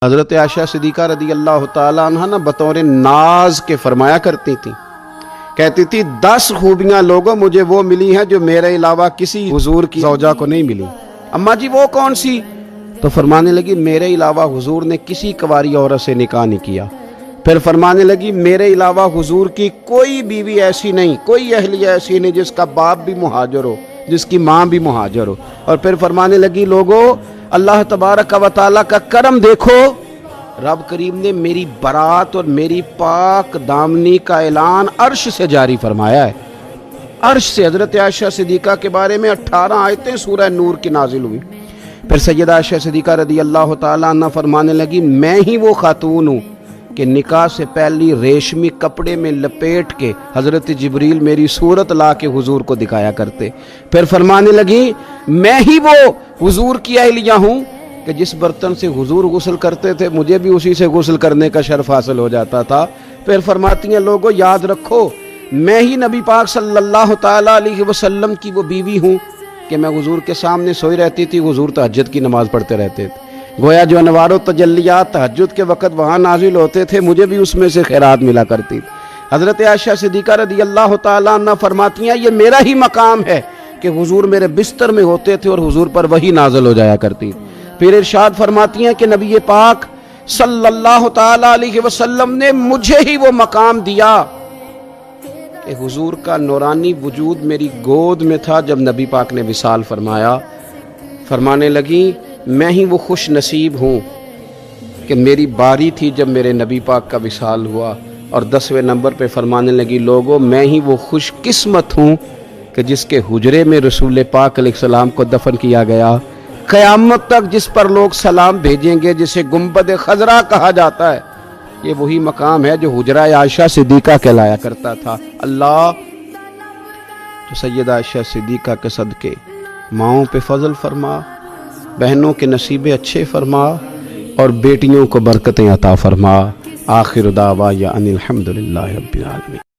حضرت عائشہ صدیقہ رضی اللہ تعالیٰ عنہ نا بطور ناز کے فرمایا کرتی تھی، کہتی تھی 10 خوبیاں لوگوں مجھے وہ ملی ہیں جو میرے علاوہ کسی حضور کی زوجہ کو نہیں ملی۔ اماں جی وہ کون سی؟ تو فرمانے لگی میرے علاوہ حضور نے کسی کنواری عورت سے نکاح نہیں کیا۔ پھر فرمانے لگی میرے علاوہ حضور کی کوئی بیوی ایسی نہیں، کوئی اہلیہ ایسی نہیں جس کا باپ بھی مہاجر ہو، جس کی ماں بھی مہاجر ہو۔ اور پھر فرمانے لگی لوگو اللہ تبارک و تعالیٰ کا کرم دیکھو، رب کریم نے میری برات اور میری پاک دامنی کا اعلان عرش سے جاری فرمایا ہے۔ عرش سے حضرت عائشہ صدیقہ کے بارے میں 18 آیتیں سورہ نور کی نازل ہوئی۔ پھر سیدہ عائشہ صدیقہ رضی اللہ تعالیٰ عنہ فرمانے لگی میں ہی وہ خاتون ہوں کہ نکاح سے پہلی ریشمی کپڑے میں لپیٹ کے حضرت جبریل میری صورت لا کے حضور کو دکھایا کرتے۔ پھر فرمانے لگی میں ہی وہ حضور کی اہلیہ ہوں کہ جس برتن سے حضور غسل کرتے تھے مجھے بھی اسی سے غسل کرنے کا شرف حاصل ہو جاتا تھا۔ پھر فرماتی ہیں لوگوں یاد رکھو میں ہی نبی پاک صلی اللہ تعالیٰ علیہ وسلم کی وہ بیوی ہوں کہ میں حضور کے سامنے سوئی رہتی تھی، حضور تہجد کی نماز پڑھتے رہتے تھے، گویا جو انوار و تجلیات تہجد کے وقت وہاں نازل ہوتے تھے مجھے بھی اس میں سے خیرات ملا کرتی تھی۔ حضرت عائشہ صدیقہ رضی اللہ تعالیٰ عنہ فرماتی ہیں یہ میرا ہی مقام ہے کہ حضور میرے بستر میں ہوتے تھے اور حضور پر وحی نازل ہو جایا کرتی۔ پھر ارشاد فرماتی ہیں کہ نبی پاک صلی اللہ تعالیٰ علیہ وسلم نے مجھے ہی وہ مقام دیا کہ حضور کا نورانی وجود میری گود میں تھا جب نبی پاک نے وصال فرمایا۔ فرمانے لگی میں ہی وہ خوش نصیب ہوں کہ میری باری تھی جب میرے نبی پاک کا وصال ہوا۔ اور 10ویں نمبر پہ فرمانے لگی لوگوں میں ہی وہ خوش قسمت ہوں کہ جس کے حجرے میں رسول پاک علیہ السلام کو دفن کیا گیا۔ قیامت تک جس پر لوگ سلام بھیجیں گے جسے گنبد خضرا کہا جاتا ہے، یہ وہی مقام ہے جو حجرہ عائشہ صدیقہ کہلایا کرتا تھا۔ اللہ تو سیدہ عائشہ صدیقہ کے صدقے ماؤں پہ فضل فرما، بہنوں کے نصیبے اچھے فرما اور بیٹیوں کو برکتیں عطا فرما۔ آخر دعوانا ان الحمدللہ رب العالمین۔